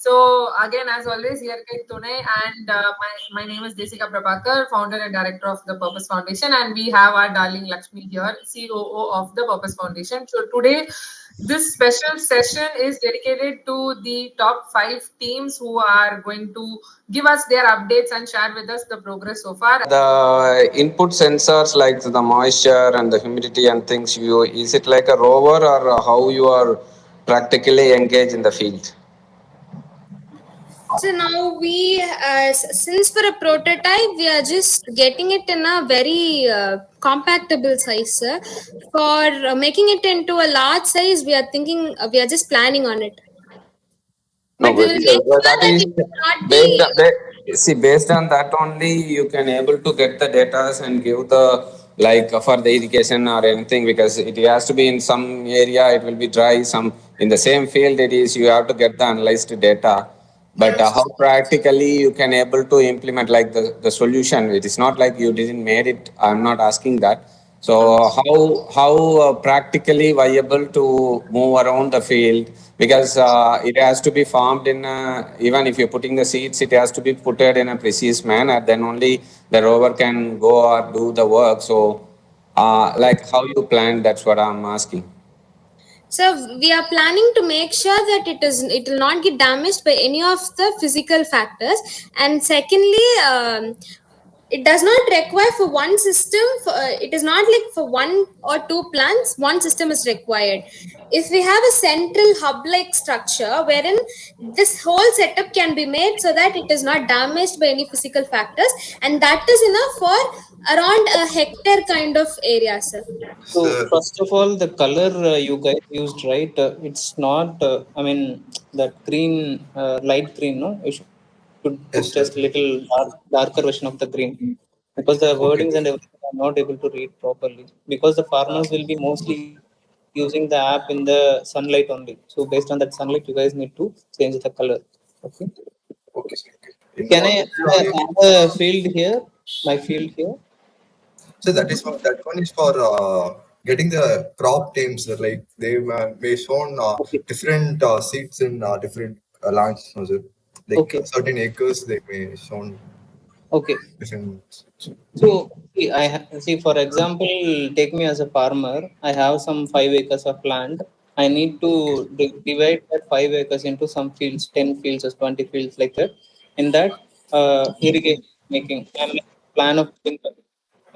So again, as always, here kay Tune, and my name is Desika Prabhakar, founder and director of the Purpose Foundation, and we have our darling Lakshmi here, COO of the Purpose Foundation. So today, this special session is dedicated to the top 5 teams who are going to give us their updates and share with us the progress so far. The input sensors like the moisture and the humidity and things, is it like a rover or how you are practically engaged in the field? So now since for a prototype, we are just getting it in a very compactable size, sir. For making it into a large size, we are thinking, we are just planning on it. But we will make sure that it will not be... Based on that only you can able to get the data and give the like for the irrigation or anything, because it has to be in some area it will be dry, some in the same field it is, you have to get the analyzed data. But how practically you can able to implement like the solution, it is not like you didn't made it, I'm not asking that. So how practically viable to move around the field, because it has to be farmed in even if you're putting the seeds, it has to be put in a precise manner, then only the rover can go or do the work. So like how you plan, that's what I'm asking. So we are planning to make sure that it will not get damaged by any of the physical factors. And secondly, it does not require for one system. It is not like for 1 or 2 plants, one system is required. If we have a central hub-like structure wherein this whole setup can be made so that it is not damaged by any physical factors, and that is enough for around a hectare kind of area, sir. So first of all, the color you guys used, right? It's not. I mean, that green, light green. No, you should put just a little darker version of the green, because the wordings and everything are not able to read properly. Because the farmers will be mostly using the app in the sunlight only. So based on that sunlight, you guys need to change the color. Okay. Can I have a field here? My field here. So that one is for getting the crop teams. Like they may shown different seeds in different lands. Like certain acres, they may shown. Okay. Different. So see, for example, take me as a farmer. I have some 5 acres of land. I need to divide that 5 acres into some fields, 10 fields or 20 fields like that. In that, irrigation making. I make a plan of putting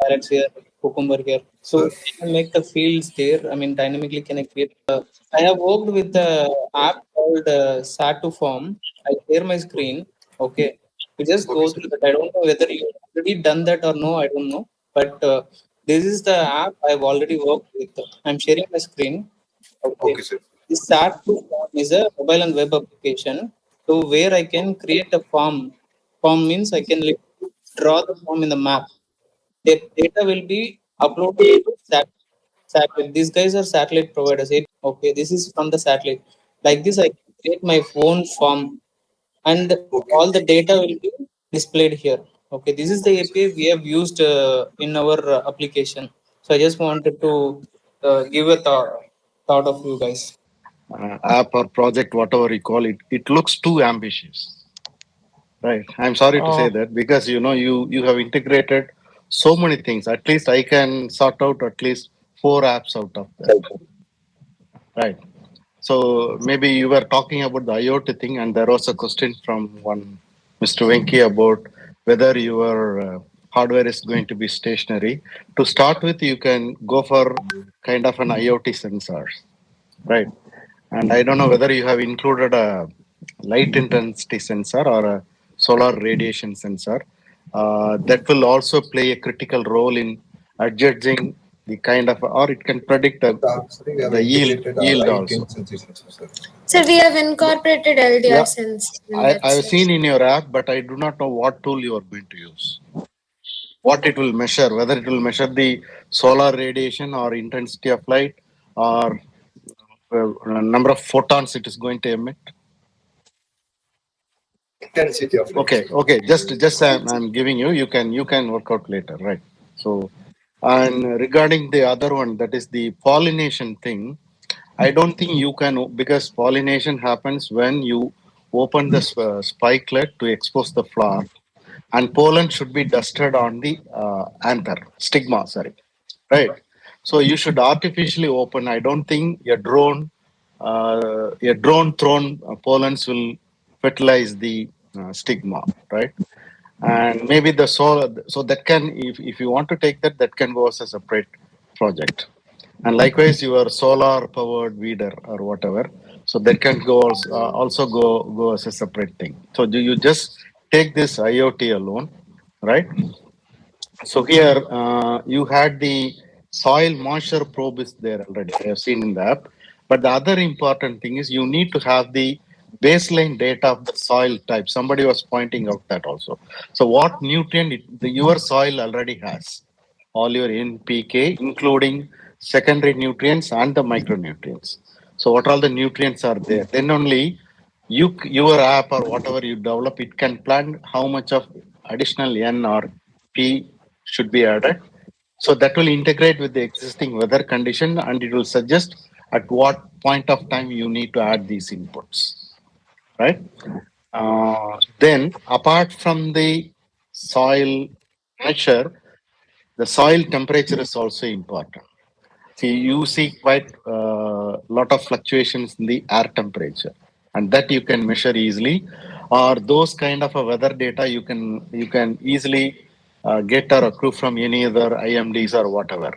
carrots here, cucumber here. So I can make the fields there. I mean, dynamically can I create. I have worked with the app called Satu Farm. I share my screen. Okay. You just go through that. I don't know whether you already done that or no. I don't know. But this is the app I've already worked with. I'm sharing my screen. Okay, sir. This Satu Farm is a mobile and web application. So where I can create a farm. Farm means I can draw the farm in the map. The data will be uploaded to satellite. These guys are satellite providers. Okay, this is from the satellite. Like this, I can create my own farm, and all the data will be displayed here. Okay, this is the API we have used in our application. So I just wanted to give a thought of you guys. App or project, whatever you call it, it looks too ambitious. Right. I'm sorry to say that, because you have integrated so many things. At least I can sort out at least 4 apps out of that. Right. So maybe you were talking about the IoT thing, and there was a question from one Mr. Venki about whether your hardware is going to be stationary. To start with, you can go for kind of an IoT sensors, right? And I don't know whether you have included a light intensity sensor or a solar radiation sensor. That will also play a critical role in adjudging the kind of, or it can predict the yield also. So we have incorporated LDR sensors. I've seen in your app, but I do not know what tool you are going to use. What it will measure, whether it will measure the solar radiation or intensity of light, or number of photons it is going to emit. Intensity of light. Okay. Just I'm giving you. You can work out later, right? So, and regarding the other one, that is the pollination thing. I don't think you can, because pollination happens when you open the spikelet to expose the flower, and pollen should be dusted on the anther, stigma, sorry. Right. So you should artificially open. I don't think a drone thrown pollens will fertilize the stigma, right? And maybe the solar, so that can, if you want to take that, that can go as a separate project. And likewise, your solar powered weeder or whatever, so that can go also go as a separate thing. So do you just take this IoT alone, right? So here you had the soil moisture probe is there already. I have seen in the app. But the other important thing is you need to have the baseline data of the soil type. Somebody was pointing out that also. So what nutrient your soil already has? All your NPK, including secondary nutrients and the micronutrients. So what all the nutrients are there? Then only your app or whatever you develop, it can plan how much of additional N or P should be added. So that will integrate with the existing weather condition and it will suggest at what point of time you need to add these inputs, right? Then apart from the soil measure, the soil temperature is also important. See, you see quite a lot of fluctuations in the air temperature, and that you can measure easily. Or those kind of a weather data you can easily get or accrue from any other IMDs or whatever.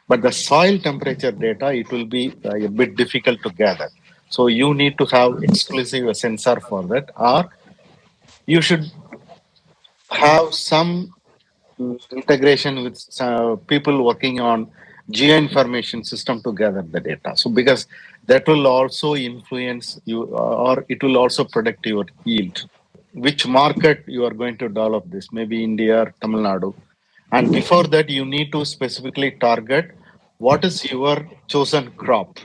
But the soil temperature data, it will be a bit difficult to gather. So you need to have exclusive a sensor for that, or you should have some integration with people working on geo information system to gather the data. So because that will also influence you, or it will also predict your yield. Which market you are going to develop this? Maybe India or Tamil Nadu. And before that, you need to specifically target what is your chosen crop,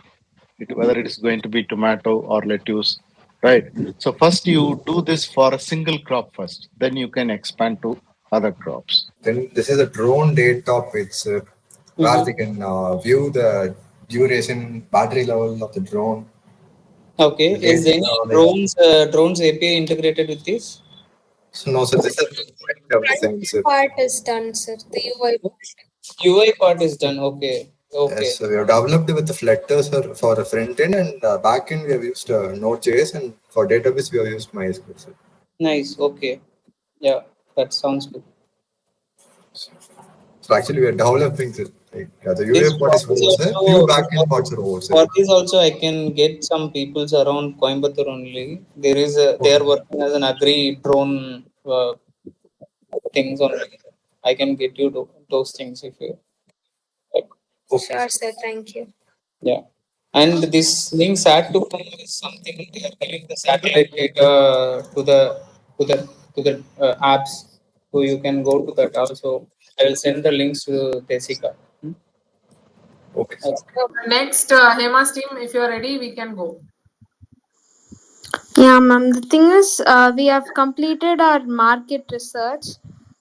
whether it is going to be tomato or lettuce, right? So first you do this for a single crop first, then you can expand to other crops. Then this is a drone data page where they can view the duration, battery level of the drone. Okay. Again, Is any drones API integrated with this? So no, so this is the sensor. Part is done, sir. The UI. UI part is done. Okay. Okay. Yes, so we have developed with the Flutter for a front end, and back end we have used Node.js, and for database we have used MySQL. Sir. Nice. Okay. Yeah, that sounds good. So actually we are developing this. Like, the This UI part is over, sir. Few backend parts are over, sir. For this also, I can get some peoples around Coimbatore only. There is they are working as an agri drone things only. I can get you those things if you. Like, Sure, sir. Thank you. yeah. And this link SAT to phone is something they are giving the satellite data to the apps, so you can go to that also. I will send the links to Desika. Okay. Next, Hema's team, if you're ready, we can go. Yeah, ma'am. The thing is, we have completed our market research.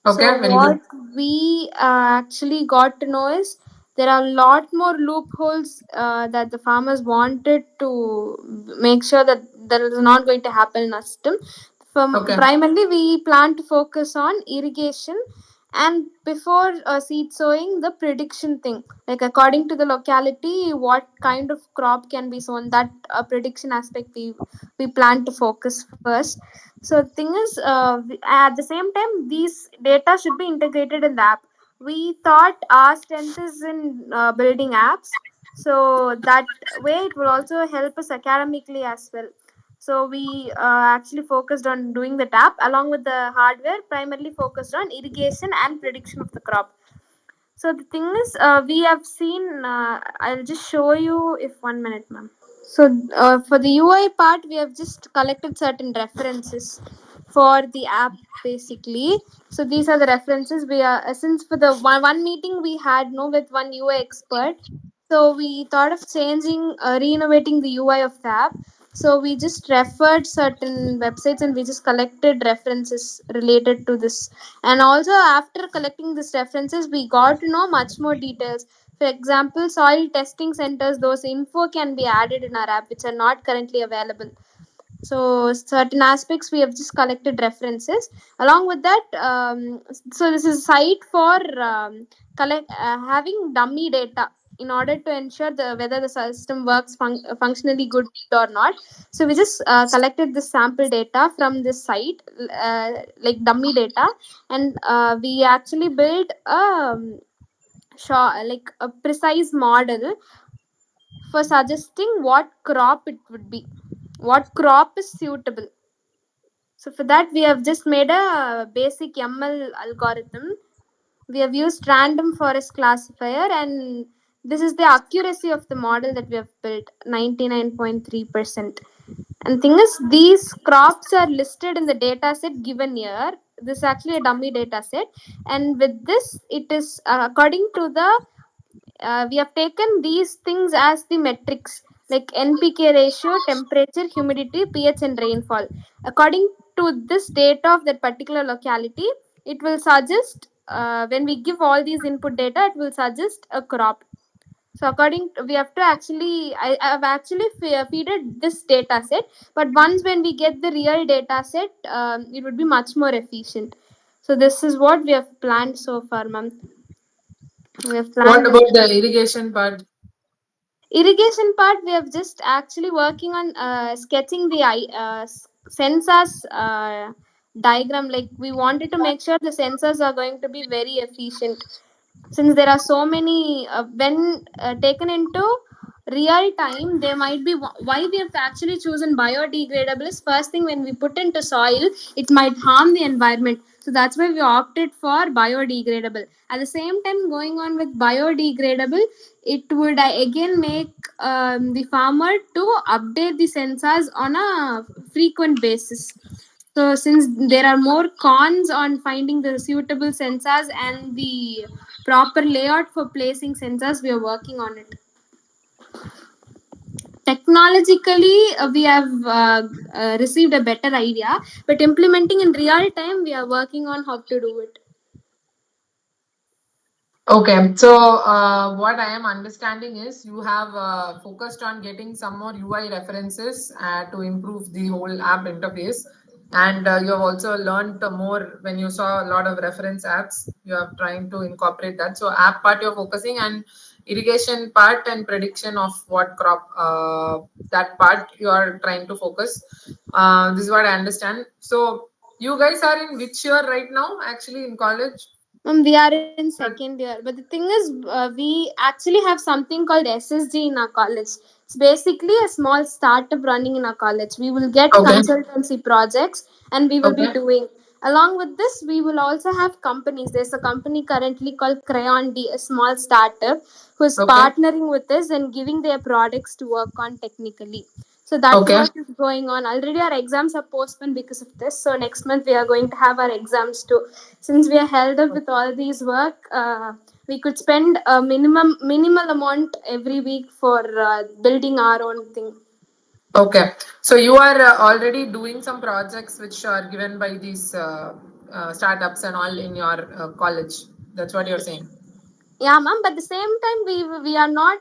Okay, So very what good. we actually got to know is there are a lot more loopholes that the farmers wanted to make sure that that is not going to happen in our system. Okay. Primarily, we plan to focus on irrigation and before seed sowing, the prediction thing. Like according to the locality, what kind of crop can be sown. That prediction aspect we plan to focus first. So the thing is, at the same time, these data should be integrated in the app. We thought our strength is in building apps, so that way it will also help us academically as well. So we actually focused on doing the app along with the hardware, primarily focused on irrigation and prediction of the crop. So the thing is, we have seen. I'll just show you if 1 minute, ma'am. So for the UI part, we have just collected certain references for the app basically. So these are the references we are since for the one meeting we had no with one UI expert. So we thought of changing, renovating the UI of the app. So we just referred certain websites and we just collected references related to this. And also after collecting these references, we got to know much more details. For example, soil testing centers, those info can be added in our app which are not currently available. So certain aspects we have just collected references. Along with that, so this is a site for having dummy data in order to ensure whether the system works functionally good or not. So we just collected this sample data from this site, like dummy data, and we actually built like a precise model for suggesting what crop it would be, what crop is suitable. So for that, we have just made a basic ML algorithm. We have used random forest classifier, and this is the accuracy of the model that we have built, 99.3%. And thing is, these crops are listed in the data set given here. This is actually a dummy data set, and with this, it is according to the we have taken these things as the metrics like NPK ratio, temperature, humidity, pH, and rainfall. According to this data of that particular locality, it will suggest when we give all these input data, it will suggest a crop. So according to, we have to actually I have actually feeded this data set, but once when we get the real data set, it would be much more efficient. So this is what we have planned so far, ma'am. We have What planned. about the irrigation part? Irrigation part, we have just actually working on sketching the sensors diagram. Like we wanted to make sure the sensors are going to be very efficient, since there are so many when taken into real time, there might be why we have actually chosen biodegradable is first thing, when we put into soil it might harm the environment, so that's why we opted for biodegradable. At the same time, going on with biodegradable, it would again make the farmer to update the sensors on a frequent basis. So since there are more cons on finding the suitable sensors and the proper layout for placing sensors, we are working on it. Technologically, we have received a better idea, but implementing in real time, we are working on how to do it. Okay, so what I am understanding is you have focused on getting some more UI references to improve the whole app interface, and you have also learned more when you saw a lot of reference apps. You are trying to incorporate that. So app part you're focusing, and irrigation part and prediction of what crop, that part you are trying to focus. This is what I understand. So you guys are in which year right now? Actually, in college? We are in second year, but the thing is, we actually have something called SSG in our college. It's basically a small startup running in our college. We will get Okay. consultancy projects, and we will be Okay. doing. Along with this, we will also have companies. There's a company currently called Crayon D, a small startup, who is Okay. partnering with us and giving their products to work on technically. So that Okay. work is going on. Already our exams are postponed because of this. So next month we are going to have our exams too. Since we are held up with all these work, we could spend a minimal amount every week for building our own thing. Okay. So you are already doing some projects which are given by these startups and all in your college. That's what you're saying. Yeah, ma'am. But at the same time, we are not.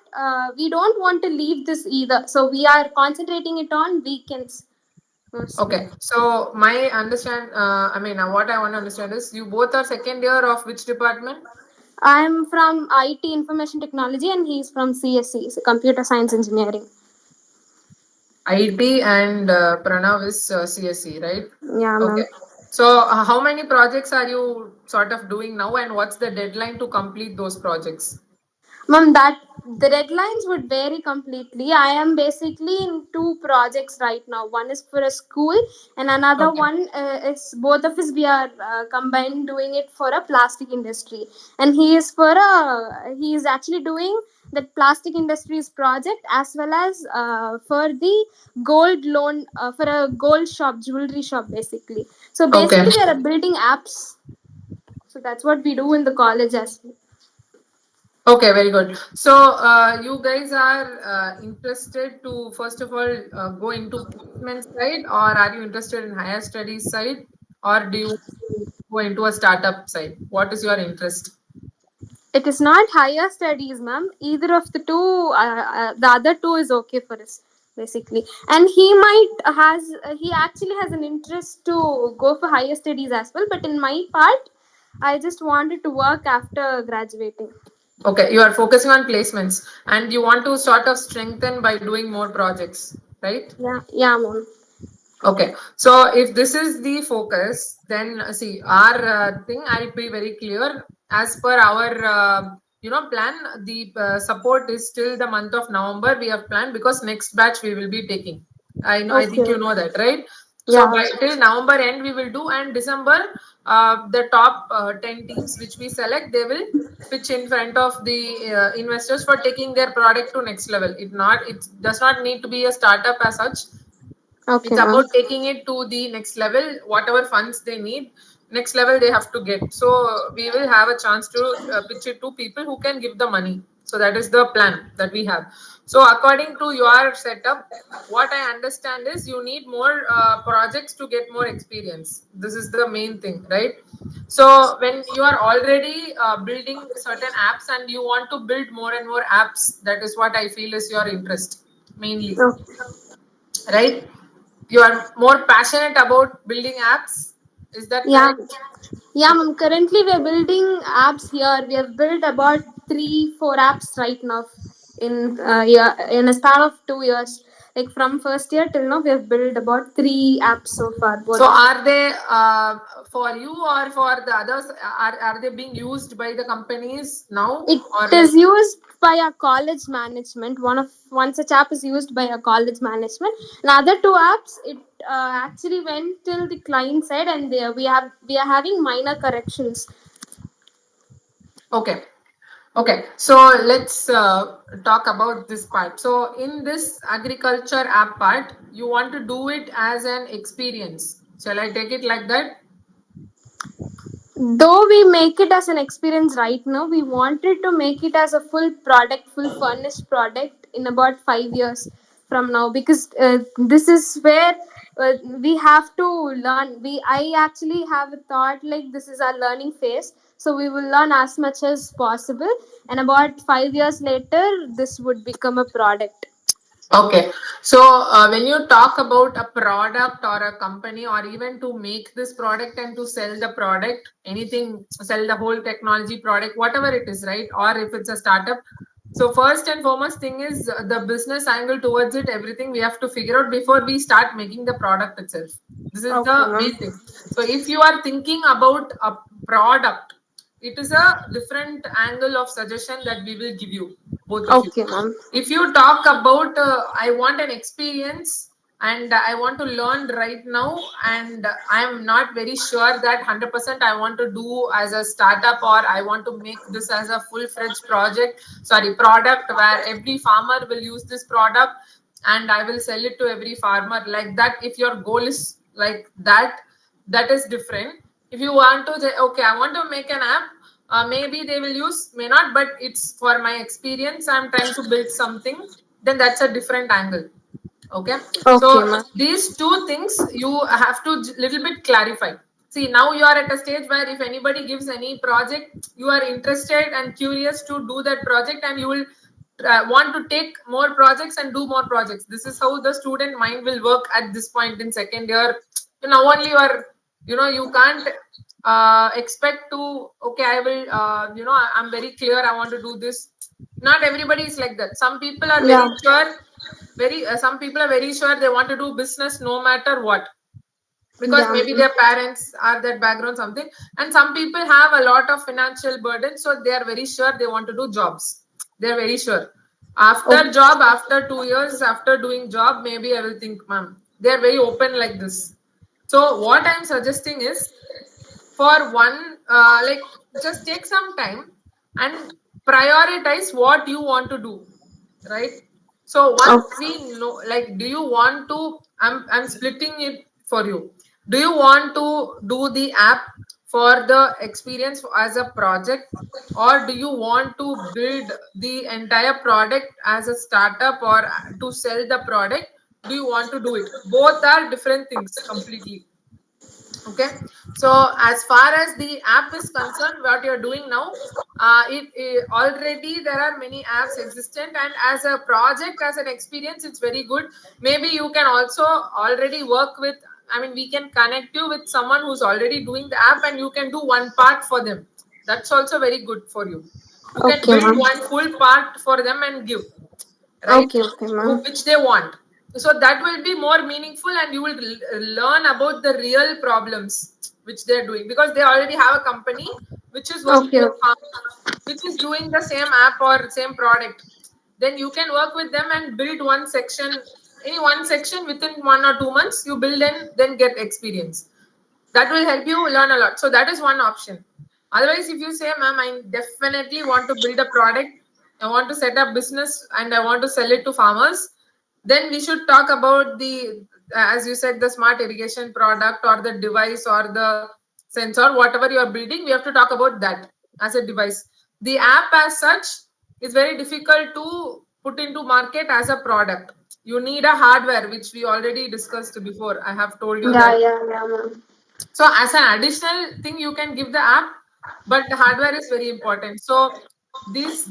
We don't want to leave this either. So we are concentrating it on weekends mostly. Okay. So my understand. I mean, what I want to understand is you both are second year of which department? I'm from IT, Information Technology, and he's from CSE, so Computer Science Engineering. IT and Pranav is CSE, right? Yeah, ma'am. Okay. So how many projects are you sort of doing now, and what's the deadline to complete those projects? Ma'am, that the deadlines would vary completely. I am basically in two projects right now. One is for a school, and another Okay. one is both of us. We are combined doing it for a plastic industry, and he is actually doing that plastic industries project as well as for the gold loan for a gold shop, jewelry shop, basically. So Okay. basically, we are building apps. So that's what we do in the college as well. Okay, very good. So, you guys are interested to first of all go into placement side, or are you interested in higher studies side, or do you go into a startup side? What is your interest? It is not higher studies, ma'am. Either of the two, the other two is okay for us. basically. And he actually has an interest to go for higher studies as well, but in my part I just wanted to work after graduating. Okay, you are focusing on placements and you want to sort of strengthen by doing more projects, right? Yeah, mom. Okay, so if this is the focus, then see our thing. I'll be very clear. As per our plan, the support is till the month of November. We have planned because next batch we will be taking. I know. I think Okay. you know that, right? So Yeah. by till November end we will do, and December, the top 10 teams which we select, they will pitch in front of the investors for taking their product to next level. It does not need to be a startup as such. Okay, It's ma'am. about taking it to the next level. Whatever funds they need, next level they have to get. So we will have a chance to pitch it to people who can give the money. So that is the plan that we have. So according to your setup, what I understand is you need more projects to get more experience. This is the main thing, right? So when you are already building certain apps and you want to build more and more apps, that is what I feel is your interest mainly, Okay. right? You are more passionate about building apps. Is that Yeah. correct? Yeah, ma'am. Currently, we are building apps here. We have built about 3-4 apps right now in a span of 2 years. Like from first year till now, we have built about 3 apps so far. So Both. are they for you or for the others? Are they being used by the companies now It or like? is used by a college management. One such app is used by a college management. And other 2 apps, it actually went till the client side, and we are having minor corrections. Okay. Okay, so let's talk about this part. So in this agriculture app part, you want to do it as an experience. Shall I take it like that? Though we make it as an experience right now, we wanted to make it as a full furnished product in about 5 years from now, because this is where we have to learn. I actually have a thought like this is our learning phase, so we will learn as much as possible, and about 5 years later, this would become a product. Okay, so when you talk about a product or a company, or even to make this product and to sell the product, anything, sell the whole technology product, whatever it is, right? Or if it's a startup. So first and foremost thing is the business angle towards it. Everything we have to figure out before we start making the product itself. This is Okay, the ma'am. main thing. So if you are thinking about a product, it is a different angle of suggestion that we will give you, both of you. Okay, ma'am. If you talk about I want an experience and I want to learn right now, and I am not very sure that 100% I want to do as a startup, or I want to make this as a full-fledged product where every farmer will use this product and I will sell it to every farmer, like that. If your goal is like that, that is different. If you want to say, okay, I want to make an app, maybe they will use, may not, but it's for my experience, I'm trying to build something, then that's a different angle. Okay, Okay, so ma'am. these two things you have to little bit clarify. See, now you are at a stage where if anybody gives any project, you are interested and curious to do that project, and you will want to take more projects and do more projects. This is how the student mind will work at this point in second year. Now only you are, you can't expect to, okay, I will, I'm very clear, I want to do this. Not everybody is like that. Some people are very Yeah. sure, some people are very sure they want to do business no matter what, because Yeah. maybe their parents are that background something, and some people have a lot of financial burden, so they are very sure they want to do jobs. They're very sure after Okay. job, after 2 years after doing job, maybe I will think, ma'am, they're very open like this. So what I'm suggesting is, for one, like, just take some time and prioritize what you want to do, right? So once Okay. we know, like, do you want to, I'm splitting it for you. Do you want to do the app for the experience as a project, or do you want to build the entire product as a startup, or to sell the product? Do you want to do it? Both are different things completely. Okay, so as far as the app is concerned, what you're doing now, Already there are many apps existent, and as a project, as an experience, it's very good. Maybe you can also already work with, I mean, we can connect you with someone who's already doing the app, and you can do one part for them. That's also very good for you. You can Okay, build ma'am. one full part for them and give, right? Okay, okay, ma'am. Which they want. So that will be more meaningful, and you will learn about the real problems which they're doing, because they already have a company which is working Okay, with okay. farmers, which is doing the same app or same product. Then you can work with them and build one section, any one section within 1 or 2 months. You build and then get experience. That will help you learn a lot. So that is one option. Otherwise, if you say, ma'am, I definitely want to build a product, I want to set up business and I want to sell it to farmers, then we should talk about the, as you said, the smart irrigation product or the device or the sensor, whatever you are building. We have to talk about that as a device. The app as such is very difficult to put into market as a product. You need a hardware, which we already discussed before. I have told you Yeah, that. yeah, yeah, ma'am. So as an additional thing, you can give the app, but the hardware is very important. So this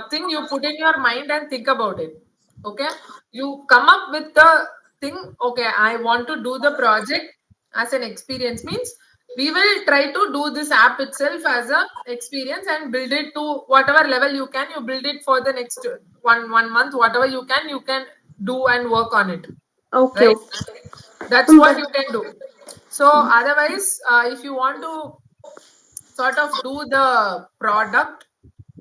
thing you put in your mind and think about it. Okay, you come up with the thing. Okay, I want to do the project as an experience. Means we will try to do this app itself as a experience and build it to whatever level you can. You build it for the next one month, whatever you can do and work on it. Okay, Right? okay. That's what But you can do. So otherwise, if you want to sort of do the product,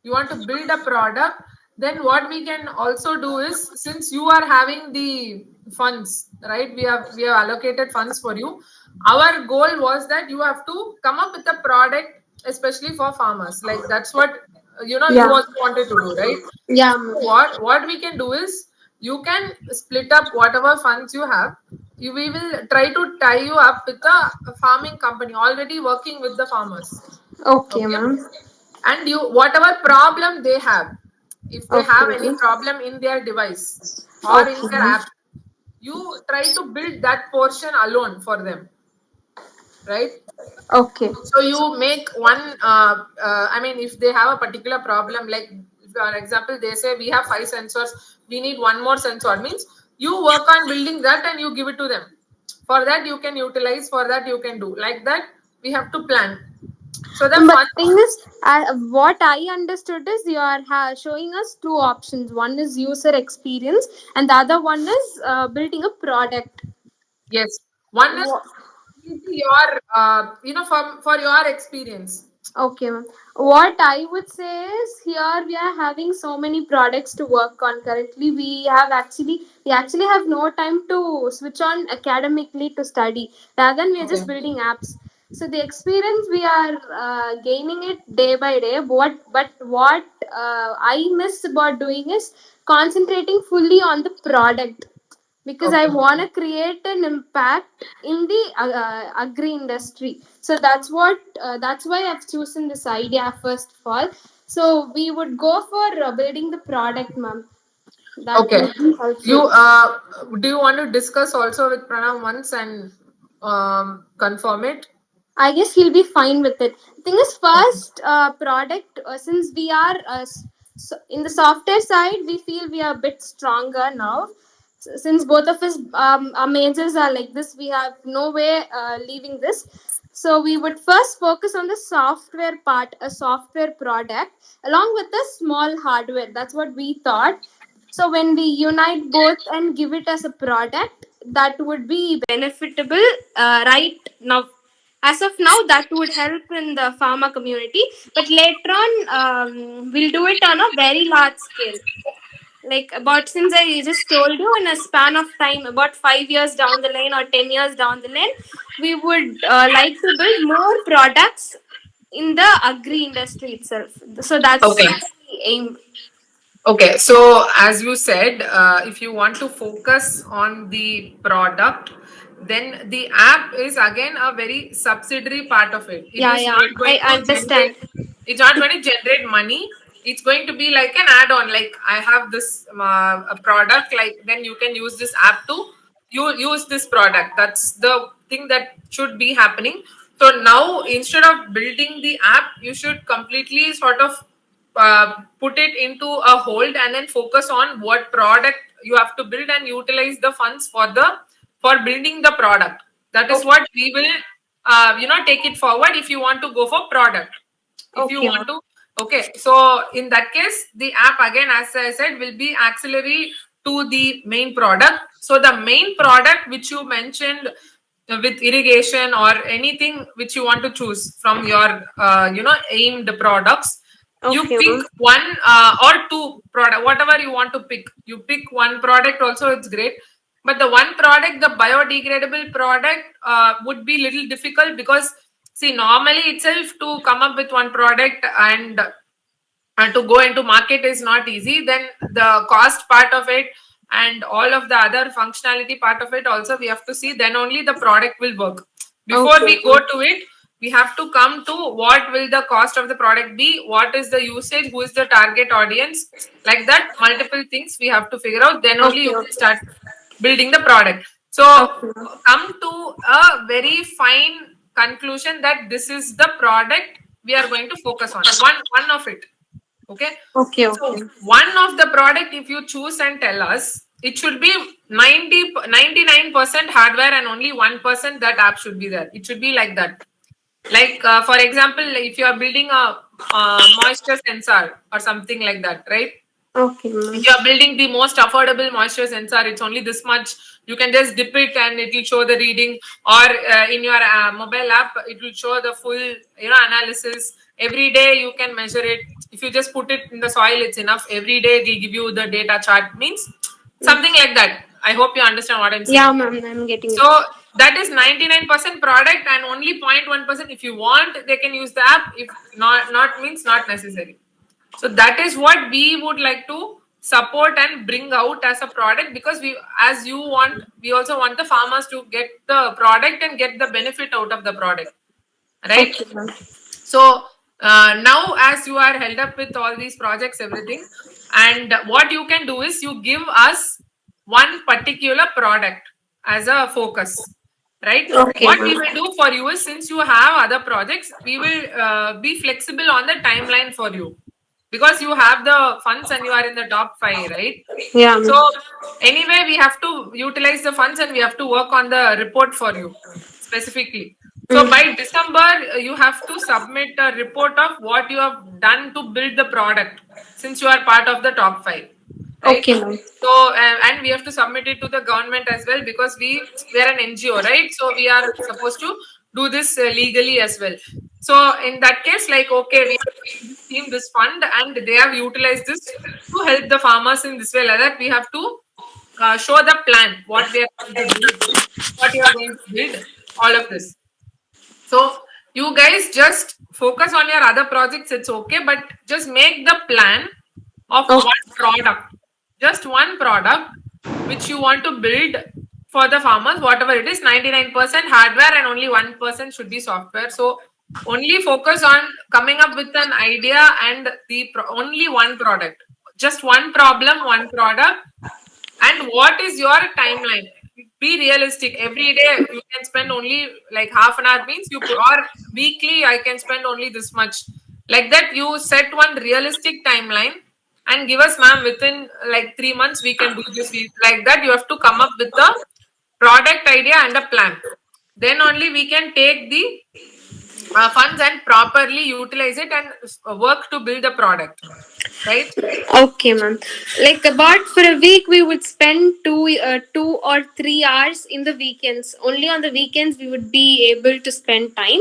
you want to build a product, then what we can also do is, since you are having the funds, right? We have allocated funds for you. Our goal was that you have to come up with a product, especially for farmers. Like that's what you yeah, also wanted to do, right? yeah, So ma'am. what we can do is, you can split up whatever funds you have. We will try to tie you up with a farming company already working with the farmers. Okay, Okay, ma'am. and you, whatever problem they have, if they have any Okay. problem in their device or in Okay, their ma'am. app, you try to build that portion alone for them, right? Okay. So you make one, I mean, if they have a particular problem, like for example, they say we have 5 sensors, we need one more sensor, means you work on building that and you give it to them. For that you can utilize, for that you can do like that. We have to plan. So the But fun. thing is, what I understood is you are showing us two options. One is user experience, and the other one is building a product. Yes, one is Wha- your, for your experience. Okay, ma'am. What I would say is here we are having so many products to work on currently. We actually have no time to switch on academically to study. Rather than we are just Okay. building apps. So the experience we are gaining it day by day. What I miss about doing is concentrating fully on the product, because I Okay. want to create an impact in the agri industry. So that's why I've chosen this idea first of all. So we would go for building the product, ma'am. That Okay. would be You helpful. do you want to discuss also with Pranav once and confirm it? I guess he'll be fine with it. Thing is, Okay. first product, since we are in the software side, we feel we are a bit stronger now. Since both of us, our majors are like this, we have no way leaving this. So we would first focus on the software part, a software product, along with the small hardware. That's what we thought. So when we unite both and give it as a product, that would be benefitable right now. As of now, that would help in the pharma community, but later on, we'll do it on a very large scale. Like about, since I just told you, in a span of time, about 5 years down the lane or 10 years down the lane, we would like to build more products in the agri industry itself. So that's Okay. the aim. Okay, so as you said, if you want to focus on the product, then the app is again a very subsidiary part of it. It Yeah, is yeah, not going I to generate. understand. It's not going to generate money. It's going to be like an add-on. Like I have this a product, like then you can use this app to you use this product. That's the thing that should be happening. So now instead of building the app, you should completely sort of put it into a hold and then focus on what product you have to build and utilize the funds for building the product. That is what we will take it forward if you want to go for product. If you want to, okay. So in that case, the app again, as I said, will be auxiliary to the main product. So the main product which you mentioned with irrigation or anything which you want to choose from your aimed products, you pick one or two product, whatever you want to pick. You pick one product also, it's great. But the one product, the biodegradable product, would be little difficult because see, normally itself to come up with one product and to go into market is not easy. Then the cost part of it and all of the other functionality part of it also we have to see. Then only the product will work. Before we go to it, we have to come to what will the cost of the product be, what is the usage, who is the target audience, like that multiple things we have to figure out. Then only you can start building the product. So come to a very fine conclusion that this is the product we are going to focus on. One of it. Okay. So one of the product, if you choose and tell us, it should be 99% hardware and only 1% that app should be there. It should be like that. Like for example, if you are building a moisture sensor or something like that, right? If you are building the most affordable moisture sensor, it's only this much. You can just dip it and it will show the reading, or in your mobile app, it will show the full analysis. Every day you can measure it. If you just put it in the soil, it's enough. Every day they give you the data chart, means something like that. I hope you understand what I'm saying. Yeah, ma'am, I'm getting it. So that is 99% product and only 0.1%. If you want, they can use the app. If not means not necessary. So that is what we would like to support and bring out as a product, because we also want the farmers to get the product and get the benefit out of the product, right? So now as you are held up with all these projects, everything, and what you can do is you give us one particular product as a focus, right? What we will do for you is, since you have other projects, we will be flexible on the timeline for you, because you have the funds and you are in the top 5, right? Yeah. So anyway, we have to utilize the funds and we have to work on the report for you specifically. So by December, you have to submit a report of what you have done to build the product, since you are part of the top 5. Right? So and we have to submit it to the government as well, because we are an NGO, right? So we are supposed to do this legally as well. So in that case, like, okay, we have seen this fund and they have utilized this to help the farmers in this way. Like that, we have to show the plan, what we are going to do, what you are going to build, all of this. So you guys just focus on your other projects, it's okay, but just make the plan of one product, just one product which you want to build for the farmers, whatever it is. 99% hardware and only 1% should be software. So only focus on coming up with an idea and only one product, just one problem, one product. And what is your timeline? Be realistic. Every day you can spend only like half an hour, means you, or weekly I can spend only this much. Like that, you set one realistic timeline and give us, ma'am, within like 3 months we can do this. Like that, you have to come up with the product idea and a plan. Then only we can take the funds and properly utilize it and work to build the product, right? Okay, ma'am. Like about for a week, we would spend 2 or 3 hours in the weekends. Only on the weekends we would be able to spend time,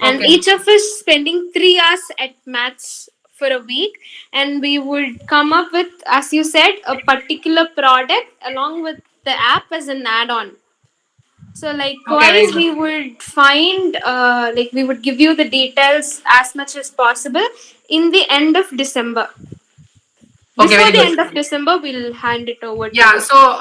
and each of us spending 3 hours at maths for a week, and we would come up with, as you said, a particular product along with the app as an add-on. So likewise, we would find, we would give you the details as much as possible in the end of December. Before the end of December, we'll hand it over to you. So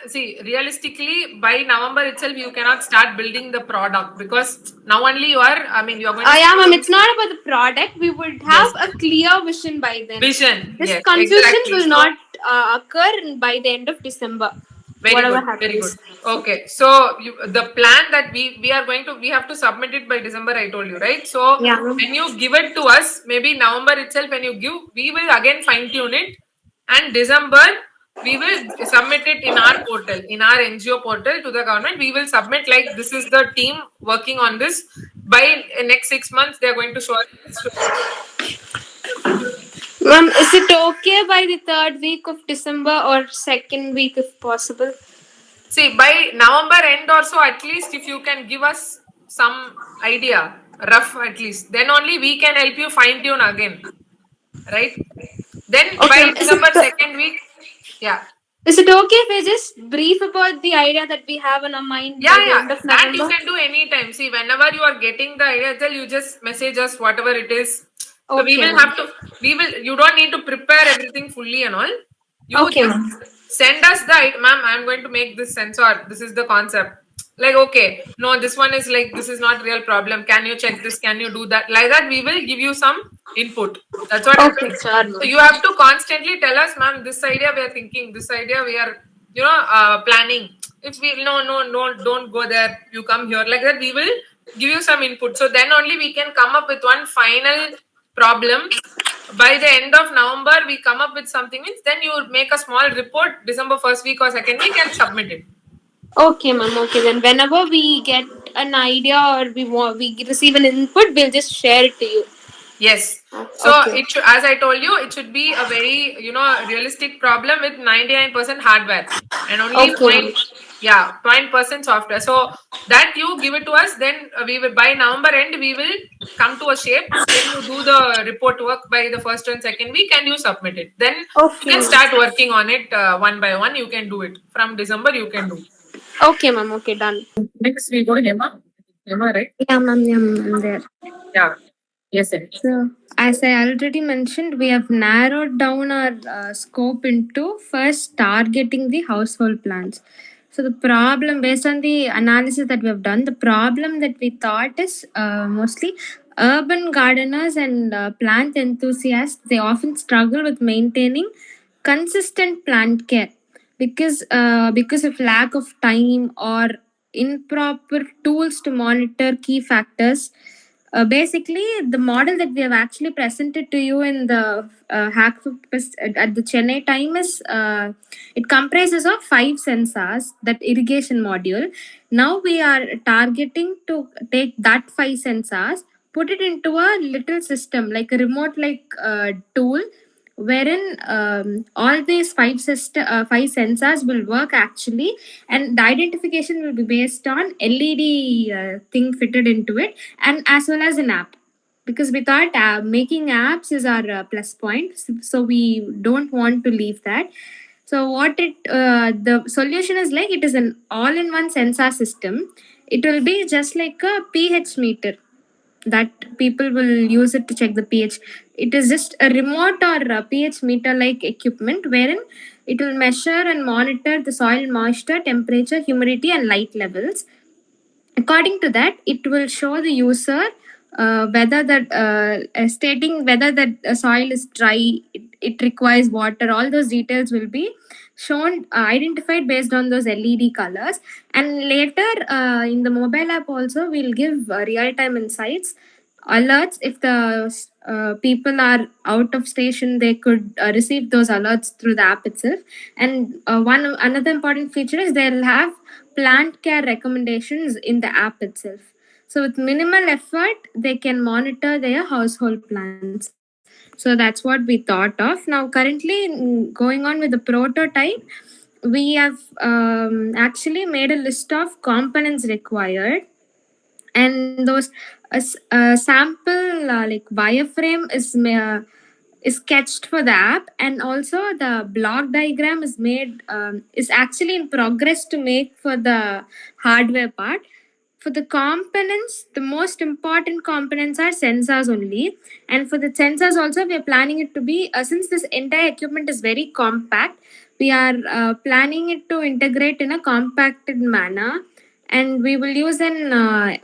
see, realistically, by November itself, you cannot start building the product, because now only you are, you're going to... Yeah, ma'am, it's not about the product. We would have a clear vision by then. Vision. This confusion will not occur by the end of December. whatever Very good. happens. Okay, so the plan that we are going to, we have to submit it by December, I told you, right? So Yeah. when you give it to us, maybe November itself, when you give, we will again fine tune it, and December we will submit it in our portal, in our NGO portal to the government. We will submit like this is the team working on this. By next 6 months, they are going to show us. Ma'am, is it okay by the 3rd week of December or 2nd week if possible? See, by November end or so, at least if you can give us some idea, rough at least, then only we can help you fine tune again, right? Then Okay, by ma'am. December 2nd week, yeah. Is it okay if I just brief about the idea that we have in our mind by the end of That you November? can do anytime. See, whenever you are getting the idea, tell you just message us whatever it is. So we Okay, will ma'am. have to, you don't need to prepare everything fully and all. You Okay, just ma'am. send us the idea, ma'am, I'm going to make this sensor. This is the concept. Like, okay, no, this one is like, this is not real problem. Can you check this? Can you do that? Like that, we will give you some input. That's what Okay, happens. sure, So ma'am. you have to constantly tell us, ma'am, this idea we are thinking, this idea we are, planning. If we no, don't go there, you come here, like that, we will give you some input. So then only we can come up with one final problem. By the end of November, we come up with something, means then you make a small report December 1st week or 2nd week and submit it. Okay, ma'am. Okay, then whenever we get an idea or we receive an input, we'll just share it to you. Yes. So Okay. it should, as I told you, it should be a very realistic problem with 99% hardware and only Okay. 0.% software. So that you give it to us, then we will by November end we will come to a shape. Then you do the report work by the 1st and 2nd week and you submit it. Then you Okay, can ma'am. start working on it one by one. You can do it from December. You can do. Okay, ma'am. Okay, done. Next we go to Hema. Hema, right? Yeah, ma'am. Yeah, ma'am. I'm there. Yeah. Yes, sir. So, as I already mentioned, we have narrowed down our scope into first targeting the household plants. So, the problem, based on the analysis that we have done, the problem that we thought is mostly urban gardeners and plant enthusiasts, they often struggle with maintaining consistent plant care because of lack of time or improper tools to monitor key factors. Basically, the model that we have actually presented to you in the hack at the Chennai time is it comprises of 5 sensors, that irrigation module. Now we are targeting to take that 5 sensors, put it into a little system like a remote like tool, wherein all these 5 sensors will work actually, and the identification will be based on LED thing fitted into it, and as well as an app, because we thought making apps is our plus point, so we don't want to leave that. So what the solution is like, it is an all-in-one sensor system. It will be just like a pH meter that people will use it to check the pH. It is just a remote or a pH meter like equipment, wherein it will measure and monitor the soil moisture, temperature, humidity, and light levels. According to that, it will show the user whether that stating whether that soil is dry, it requires water. All those details will be shown, identified based on those LED colors. And later, in the mobile app also, we'll give real-time insights, alerts. If the people are out of station, they could receive those alerts through the app itself. And another important feature is they'll have plant care recommendations in the app itself. So with minimal effort, they can monitor their household plants. So that's what we thought of. Now currently, going on with the prototype, we have actually made a list of components required, and those sample like wireframe is sketched for the app, and also the block diagram is made is actually in progress to make for the hardware part. For the components, the most important components are sensors only, and for the sensors also, we are planning it to be since this entire equipment is very compact, we are planning it to integrate in a compacted manner, and we will use an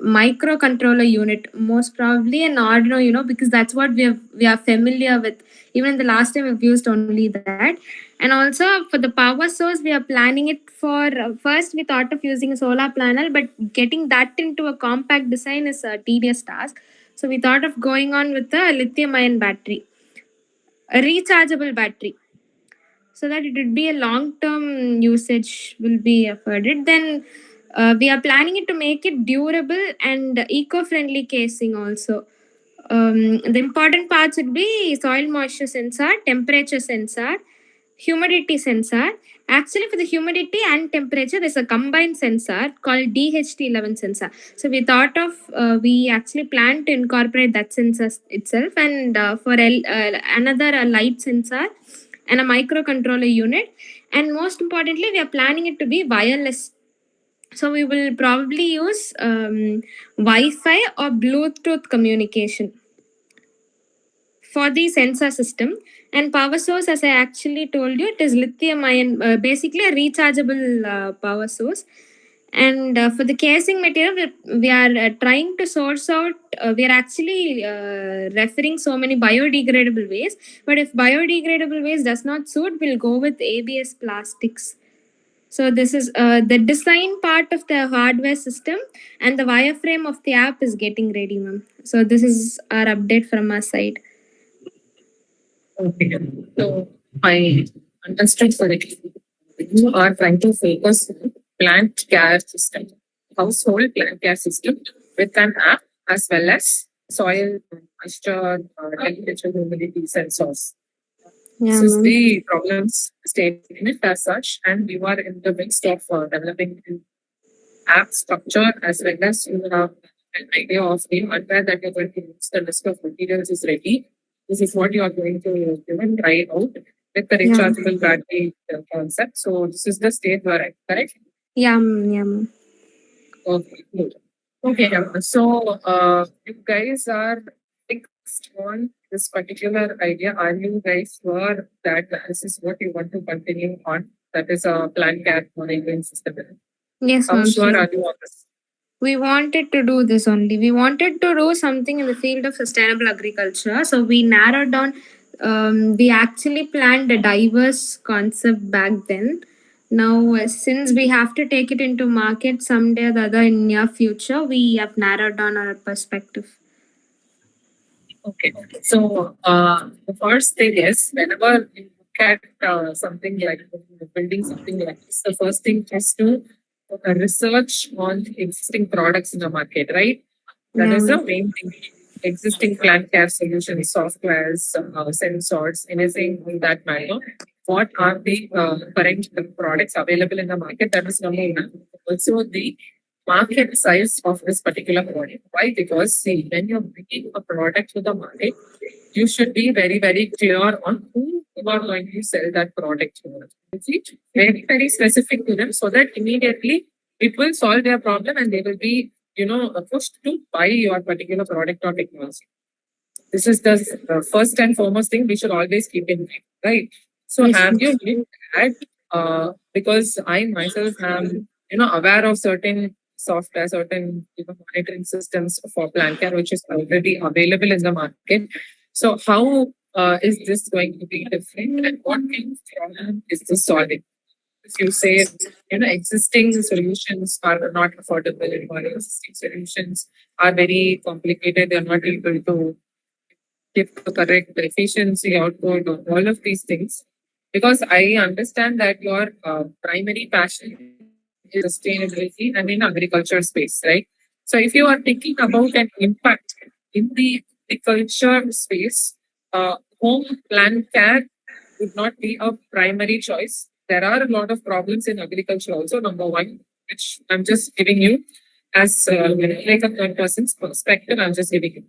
microcontroller unit, most probably an Arduino, because that's what we are familiar with. Even the last time we've used only that. And also for the power source, we are planning it for first we thought of using a solar panel, but getting that into a compact design is a tedious task. So we thought of going on with a lithium ion battery, a rechargeable battery, so that it would be a long term usage will be afforded. Then we are planning it to make it durable and eco friendly casing also. The important parts would be soil moisture sensor, temperature sensor, humidity sensor. Actually, for the humidity and temperature, there's a combined sensor called DHT11 sensor. So we thought of, we actually plan to incorporate that sensor itself, and for another light sensor and a microcontroller unit. And most importantly, we are planning it to be wireless. So we will probably use Wi-Fi or Bluetooth communication for the sensor system. And power source, as I actually told you, it is lithium ion, basically a rechargeable power source. And for the casing material, we are trying to source out, we are actually referring so many biodegradable ways. But if biodegradable ways does not suit, we'll go with ABS plastics. So this is the design part of the hardware system, and the wireframe of the app is getting ready, ma'am. So this is our update from our side. Okay. So I understood correctly. You are trying to focus on plant care system, household plant care system with an app as well as soil moisture, temperature, humidity sensors. Yeah, This is ma'am. the problems statement as such, and you are in the midst of developing an app structure as well as you have an idea of the hardware that you're going to use. The list of materials is ready. This is what you are going to try out with the Yeah. rechargeable battery concept. So this is the state where I correct. Yeah, ma'am. Yeah, ma'am. Okay, good. Okay, so you guys are fixed on this particular idea. Are you guys sure that this is what you want to continue on? That is a plant care monitoring system. Yes, How ma'am. sure Sure. are you on this? We wanted to do this only. We wanted to do something in the field of sustainable agriculture. So we narrowed down. We actually planned a diverse concept back then. Now, since we have to take it into market someday or the other in near future, we have narrowed down our perspective. Okay. So the first thing is whenever you look at something like building something like this, the first thing is to research on existing products in the market, right? That Yeah, is the ma'am. main thing. Existing plant care solutions, softwares, sensors, anything in that matter. What are the current products available in the market? That is number one. Also, the market size of this particular product. Why? Because see, when you're bringing a product to the market, you should be very, very clear on who you are going to sell that product to. See, very, very specific to them so that immediately it will solve their problem and they will be, pushed to buy your particular product or technology. This is the first and foremost thing we should always keep in mind, right? So Yes, have ma'am. you looked at because I myself am aware of certain software, certain monitoring systems for plant care which is already available in the market. So how is this going to be different, and what kind of problem is this solving? If you say existing solutions are not affordable or existing solutions are very complicated, they're not able to give the correct efficiency output or all of these things. Because I understand that your primary passion is sustainability and in agriculture space, right? So if you are thinking about an impact in the agriculture space, home plant care would not be a primary choice. There are a lot of problems in agriculture also. Number one, which I'm just giving you as like a third person's perspective, I'm just giving you.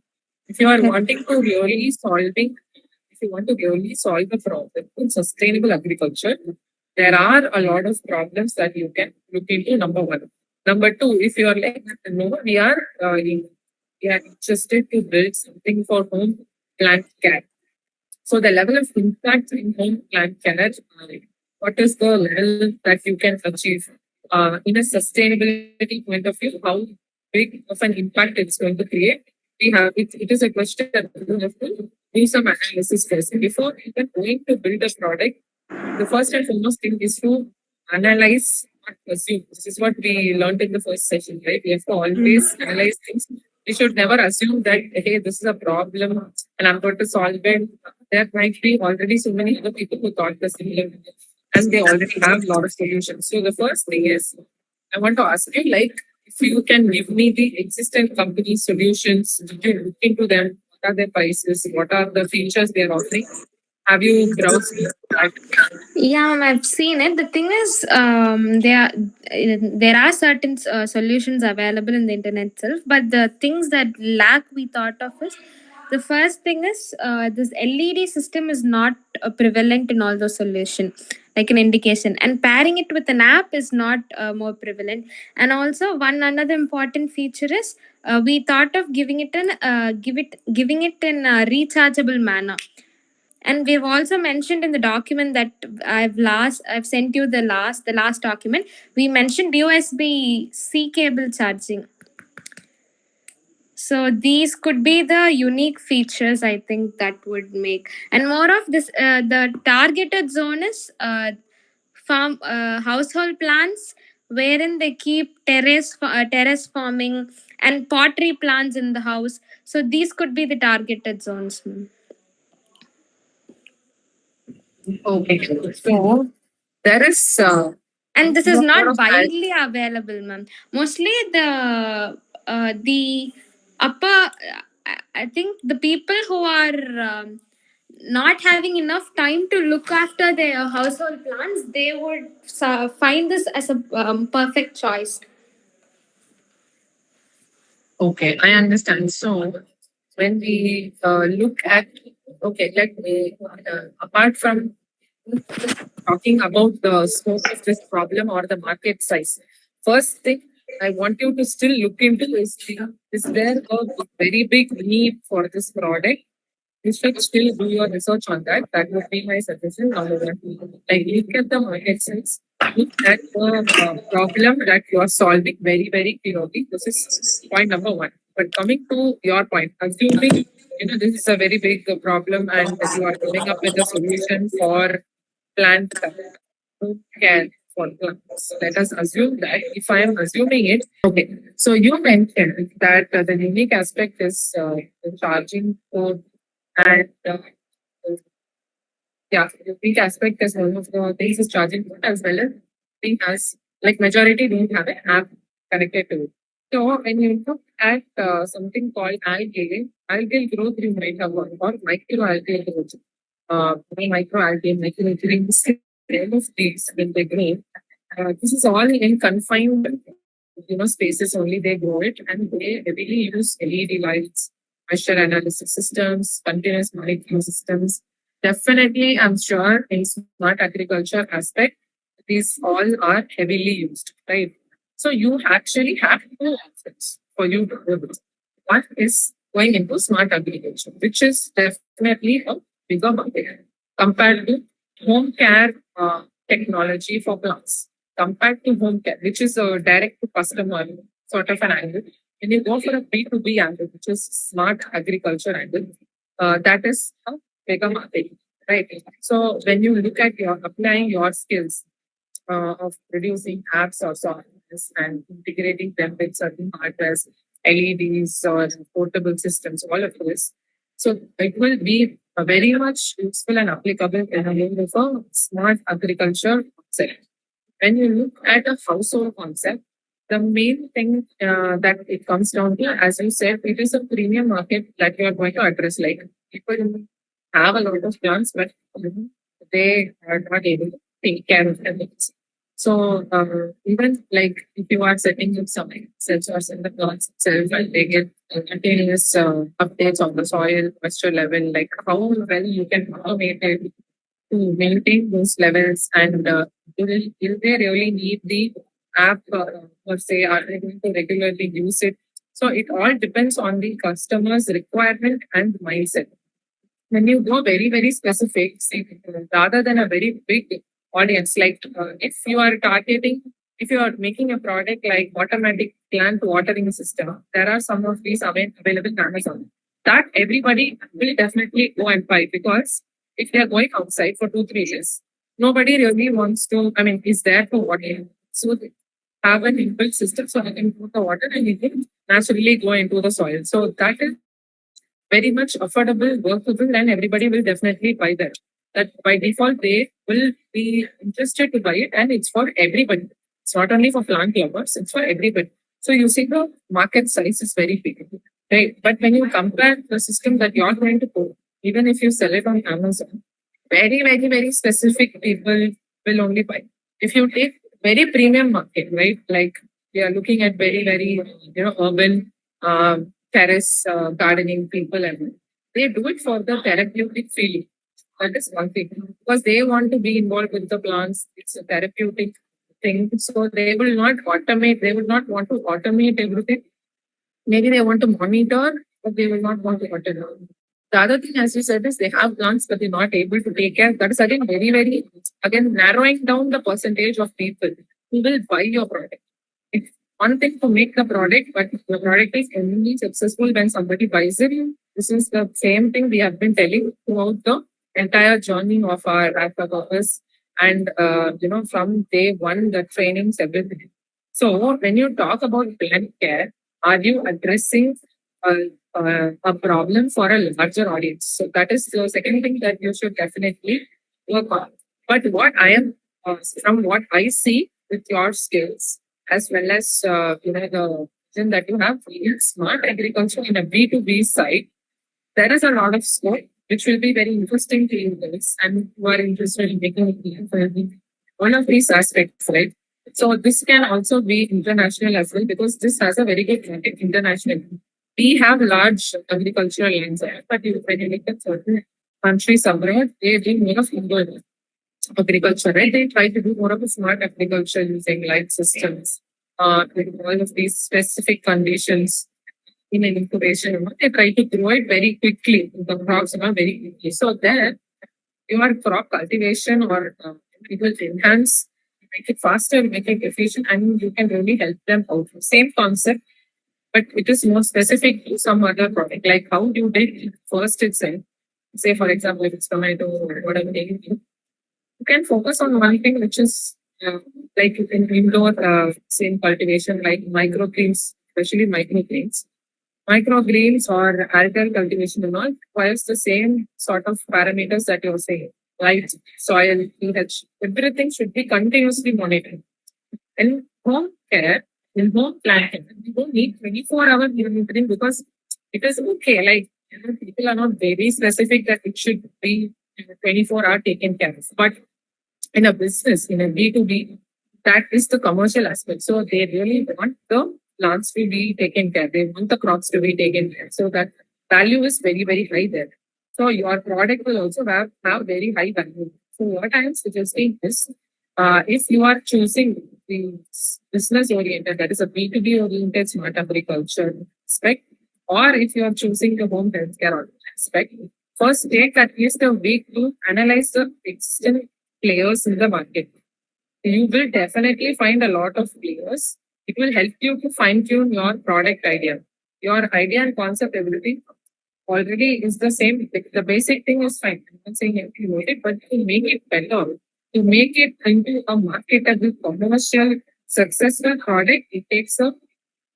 If you are Okay. wanting to really solving, if you want to really solve the problem in sustainable agriculture, there are a lot of problems that you can look into. Number one. Number two, if you are like, no, we are interested to build something for home plant care. So the level of impact in home plant care, what is the level that you can achieve in a sustainability point of view? How big of an impact it's going to create? It is a question that we have to do some analysis first before even going to build a product. the first and foremost thing is to analyze, not assume. This is what we learned in the first session, right? We have to always analyze things. We should never assume that, hey, this is a problem and I'm going to solve it. There might be already so many other people who thought the similar and they already have a lot of solutions. So the first thing is, I want to ask you, like, if you can give me the existing company solutions, did you look into them? What are their prices? What are the features they are offering? Have you browsed that? Yeah, I've seen it. The thing is, there are certain solutions available in the internet itself, but the things that lack we thought of is the first thing is this LED system is not prevalent in all those solutions, like an indication, and pairing it with an app is not more prevalent. And also, one another important feature is we thought of giving it in a rechargeable manner. And we've also mentioned in the document that I've sent you the last document. We mentioned USB-C cable charging. So these could be the unique features I think that would make. And more of this, the targeted zone is farm household plants, wherein they keep terrace farming and pottery plants in the house. So these could be the targeted zones. Okay. So there is And this is lot not of widely available, ma'am. Mostly the upper, I think the people who are not having enough time to look after their household plants, they would find this as a perfect choice. Okay, I understand. So when we look at, okay, let me, apart from talking about the scope of this problem or the market size, first thing I want you to still look into is there a very big need for this product? You should still do your research on that. That would be my suggestion. Number one, like look at the market size, look at the problem that you are solving very, very clearly. This is point number one. But coming to your point, assuming this is a very big problem and that you are coming up with a solution for plant care for plants. Let us assume that if I am assuming it, okay. So you mentioned that the unique aspect is the charging code and yeah, the big aspect is one of the things is charging port as well as it has like majority don't have an app connected to it. So when you look at something called algal growth you might have heard or microalgal growth. Microalgae, micronutrients, all of these when they grow. This is all in confined spaces only they grow it and they heavily use LED lights, pressure analysis systems, continuous monitoring systems. Definitely, I'm sure in smart agriculture aspect, these all are heavily used, right? So you actually have two options for you to do this. One is going into smart agriculture, which is definitely a bigger market compared to home care technology for plants. Compared to home care, which is a direct to customer sort of an angle. When you go for a B2B angle, which is smart agriculture angle, that is a bigger market, right? So when you look at your applying your skills of producing apps or softwares and integrating them with certain hardwares, LEDs or portable systems, all of this. So it will be very much useful and applicable in a way of a smart agriculture concept. When you look at a household concept, the main thing that it comes down to, as you said, it is a premium market that you are going to address. Like people have a lot of plants, but they are not able to take care of them. So even like if you are setting up some sensors in the plants itself and they get continuous updates on the soil moisture level, like how well you can automate it to maintain those levels and will they really need the app or say are they going to regularly use it? So it all depends on the customer's requirement and mindset. When you go very, very specific, see, rather than a very big audience, like if you are targeting, if you are making a product like automatic plant watering system, there are some of these available on Amazon that everybody will definitely go and buy because if they are going outside for 2-3 days, nobody really wants to, is there for water. So they have an inbuilt system so they can put the water and it will naturally go into the soil. So that is very much affordable, workable, and everybody will definitely buy that. That by default, they will be interested to buy it, and it's for everybody. It's not only for plant lovers, it's for everybody. So you see the market size is very big. Right? But when you compare the system that you're going to put, even if you sell it on Amazon, very, very, very specific people will only buy. If you take very premium market, right? Like we are looking at very, very, urban terrace gardening people, and they do it for the therapeutic feeling. That is one thing because they want to be involved with the plants. It's a therapeutic thing, so they will not automate. They would not want to automate everything. Maybe they want to monitor, but they will not want to automate. The other thing, as you said, is they have plants, but they're not able to take care. That is again very, very narrowing down the percentage of people who will buy your product. It's one thing to make the product, but the product is only successful when somebody buys it. This is the same thing we have been telling throughout the entire journey of our DPurpose, and from day one, the trainings, everything. So when you talk about plant care, are you addressing a problem for a larger audience? So that is the second thing that you should definitely work on. But what I am, from what I see with your skills, as well as the vision that you have in smart agriculture in a B2B side, there is a lot of scope which will be very interesting to you guys and who are interested in making one of these aspects, right? So this can also be international as well because this has a very good market internationally. We have large agricultural lands there, but when you look at certain countries abroad, they do more of indoor agriculture, right? They try to do more of a smart agriculture using light systems, with all of these specific conditions in an incubation. They try to grow it very quickly. The crops are very quickly. So there, your crop cultivation or it will enhance, make it faster, make it efficient, and you can really help them out. Same concept, but it is more specific to some other product. Like how you did first itself. Say, for example, if it's tomato or whatever you can focus on one thing, which is like in indoor same cultivation, like microgreens, especially microgreens. Microgreens or algal cultivation and all requires the same sort of parameters that you're saying. Light, soil, pH, everything should be continuously monitored. In home care, in home planting, you don't need 24-hour monitoring because it is okay. Like people are not very specific that it should be 24-hour taken care of. But in a business, in a B2B, that is the commercial aspect. So they really want the plants to be taken care. They want the crops to be taken care. So that value is very, very high there. So your product will also have very high value. So what I am suggesting is, if you are choosing the business oriented, that is a B2B oriented smart agriculture aspect, or if you are choosing the home healthcare aspect, first take at least a week to analyze the existing players in the market. You will definitely find a lot of players. It will help you to fine tune your product idea. Your idea and concept, everything already is the same. The basic thing is fine. I'm not saying you know it, but to make it better, to make it into a marketable, commercial, successful product, it takes a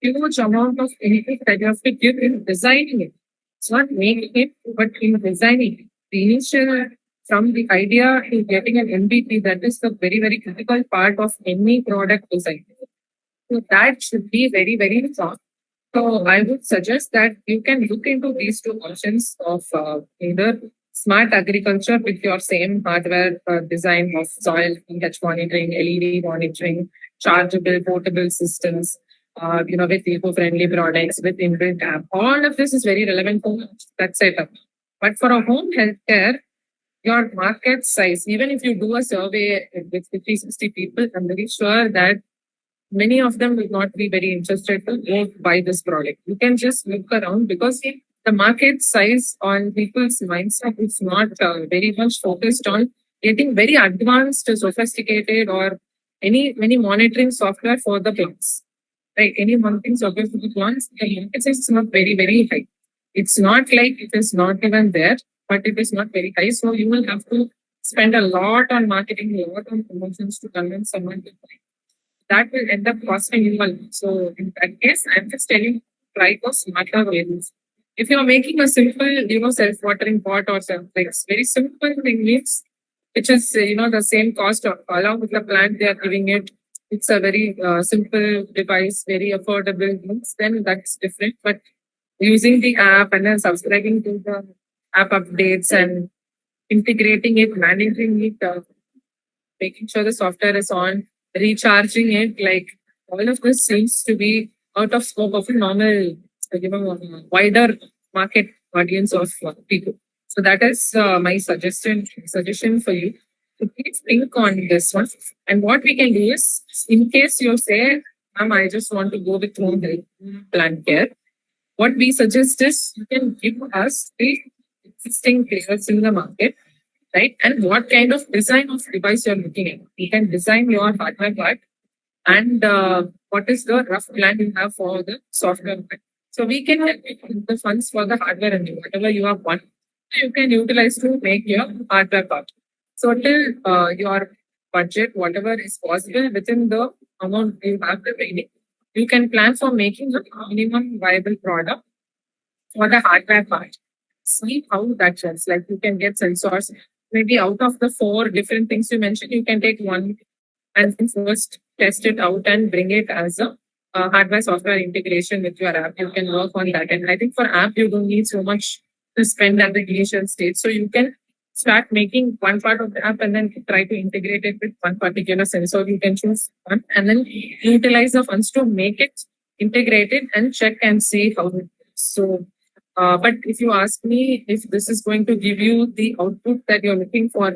huge amount of input that you have to give in designing it. It's not making it, but in designing it. The initial, from the idea to getting an MVP, that is the very, very critical part of any product design. So that should be very, very strong. So I would suggest that you can look into these two options of either smart agriculture with your same hardware design of soil pH monitoring, LED monitoring, chargeable, portable systems, with eco-friendly products, with inbuilt app. All of this is very relevant for that setup. But for a home healthcare, your market size, even if you do a survey with 50, 60 people, I'm very sure that many of them will not be very interested to go buy this product. You can just look around because the market size on people's mindset is not very much focused on getting very advanced, sophisticated, or any monitoring software for the plants. Right? Any monitoring software for the plants, the market size is not very, very high. It's not like it is not even there, but it is not very high. So you will have to spend a lot on marketing, a lot on promotions to convince someone to buy. That will end up costing you a lot. So in that case, I'm just telling try to smarter ways. If you're making a simple, self-watering pot or something, it's very simple thing means, which is, the same cost of, along with the plant they are giving it. It's a very simple device, very affordable things, then that's different. But using the app and then subscribing to the app updates and integrating it, managing it, making sure the software is on, recharging it, like all of this seems to be out of scope of a normal, wider market audience of people. So that is my suggestion for you. So please think on this one. And what we can do is, in case you say, Ma'am, I just want to go with home health plant care, what we suggest is you can give us the existing players in the market, right? And what kind of design of device you're looking at. You can design your hardware part and what is the rough plan you have for the software part. So we can help you with the funds for the hardware and whatever you have won, you can utilize to make your hardware part. So till your budget, whatever is possible within the amount you have remaining, you can plan for making a minimum viable product for the hardware part. See how that works. Like you can get sensors. Maybe out of the 4 different things you mentioned, you can take one and then first test it out and bring it as a hardware software integration with your app. You can work on that. And I think for app, you don't need so much to spend at the initial stage. So you can start making one part of the app and then try to integrate it with one particular sensor. You can choose one and then utilize the funds to make it integrated and check and see how it works. So but if you ask me if this is going to give you the output that you're looking for,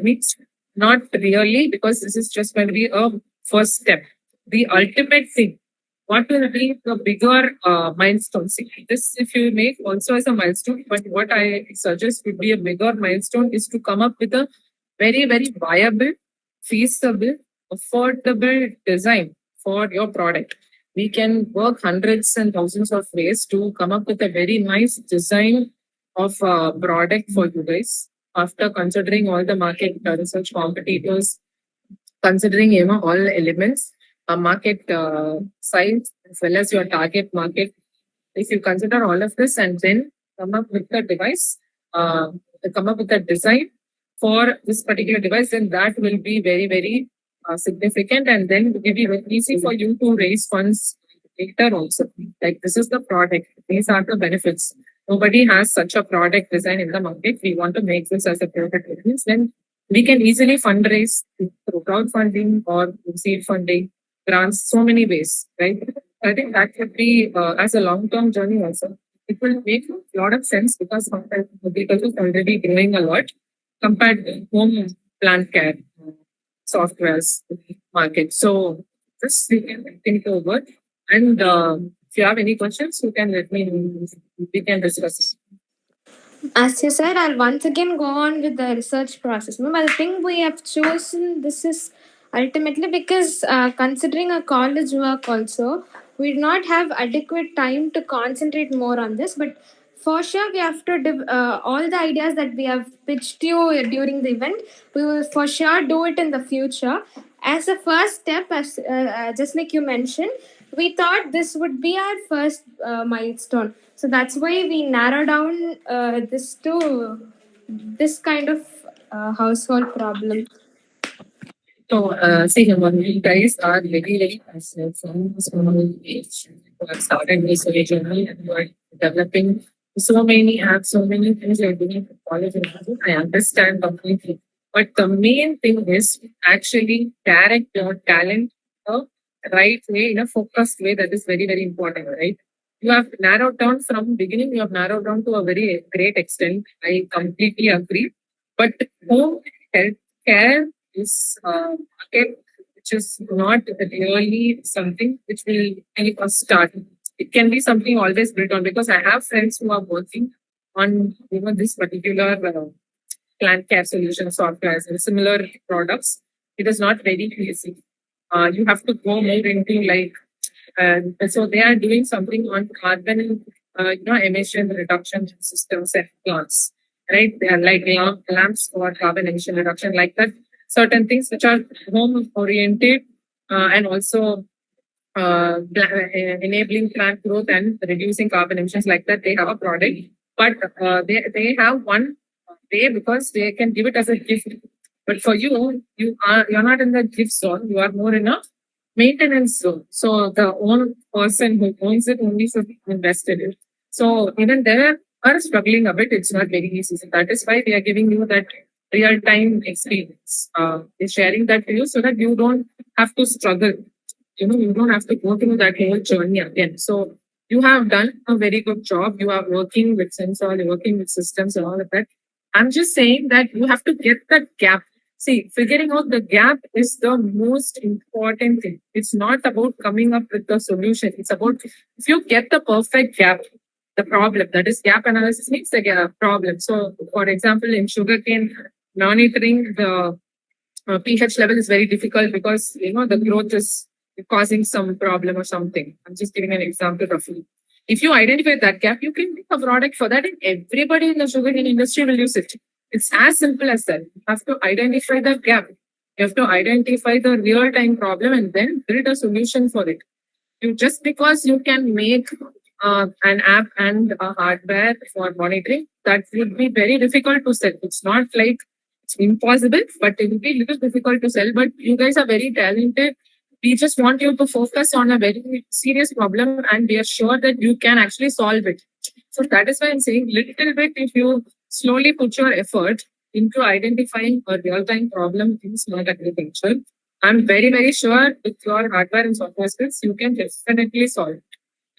not really, because this is just going to be a first step. The ultimate thing, what will be the bigger milestone? See, this if you make also as a milestone, but what I suggest would be a bigger milestone is to come up with a very, very viable, feasible, affordable design for your product. We can work hundreds and thousands of ways to come up with a very nice design of a product for you guys. After considering all the market research competitors, considering all elements, market size as well as your target market. If you consider all of this and then come up with the device, come up with a design for this particular device, then that will be very, very significant, and then it will be very easy for you to raise funds later also. Like this is the product, these are the benefits. Nobody has such a product design in the market. We want to make this as a product business. Then we can easily fundraise through crowdfunding or seed funding, grants, so many ways, right? I think that would be as a long-term journey also. It will make a lot of sense because the people is already growing a lot compared to home plant care softwares market. So this we can think over. And if you have any questions, you can let me know. We can discuss. As you said, I'll once again go on with the research process. But I think we have chosen this is ultimately because considering our college work also, we do not have adequate time to concentrate more on this. But for sure, we have to all the ideas that we have pitched you during the event. We will for sure do it in the future. As a first step, as just like you mentioned, we thought this would be our first milestone. So that's why we narrow down this to this kind of household problem. So, see, you guys are very, very passionate from small age. You have started this journey and you are developing so many apps, so many things you're doing for college and all. I understand completely. But the main thing is actually direct your talent the right way, in a focused way. That is very, very important, right? You have narrowed down from beginning, you have narrowed down to a very great extent. I completely agree. But home health care is a market which is not really something which will help us start. It can be something always built on, because I have friends who are working on this particular plant care solution softwares and similar products. It is not very easy. You have to go more into like, so they are doing something on carbon, emission reduction systems and plants. right? They are like lamps for carbon emission reduction, like that. Certain things which are home oriented and also enabling plant growth and reducing carbon emissions, like that. They have a product, but they have one way because they can give it as a gift. But for you, you're not in the gift zone. You are more in a maintenance zone. So the own person who owns it only should invest in it. So even there are struggling a bit. It's not very easy. So that is why we are giving you that real time experience. We're sharing that to you so that you don't have to struggle. You don't have to go through that whole journey again. So you have done a very good job. You are working with sensor, you're working with systems and all of that. I'm just saying that you have to get that gap. See, figuring out the gap is the most important thing. It's not about coming up with the solution. It's about if you get the perfect gap, the problem, that is gap analysis means the gap problem. So, for example, in sugarcane, monitoring the pH level is very difficult because the growth is causing some problem or something. I'm just giving an example roughly. If you identify that gap, you can make a product for that, and everybody in the sugarcane industry will use it. It's as simple as that. You have to identify the gap. You have to identify the real-time problem and then build a solution for it. Just because you can make an app and a hardware for monitoring, that would be very difficult to sell. It's not like it's impossible, but it will be a little difficult to sell. But you guys are very talented. We just want you to focus on a very serious problem, and we are sure that you can actually solve it. So that is why I'm saying little bit. If you slowly put your effort into identifying a real-time problem in smart agriculture, I'm very, very sure with your hardware and software skills, you can definitely solve it.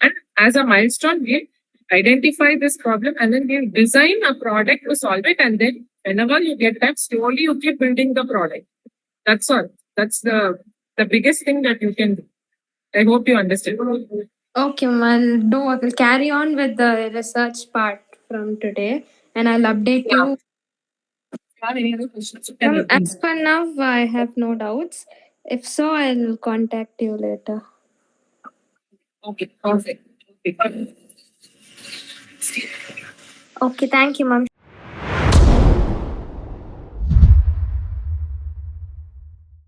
And as a milestone, we identify this problem and then we design a product to solve it. And then whenever you get that, slowly you keep building the product. That's all. That's the biggest thing that you can do. I hope you understand. Okay, I will carry on with the research part from today, and I'll update you. Have any other questions? You can As for now, I have no doubts. If so, I'll contact you later. Okay, perfect. Okay. Okay, thank you, ma'am.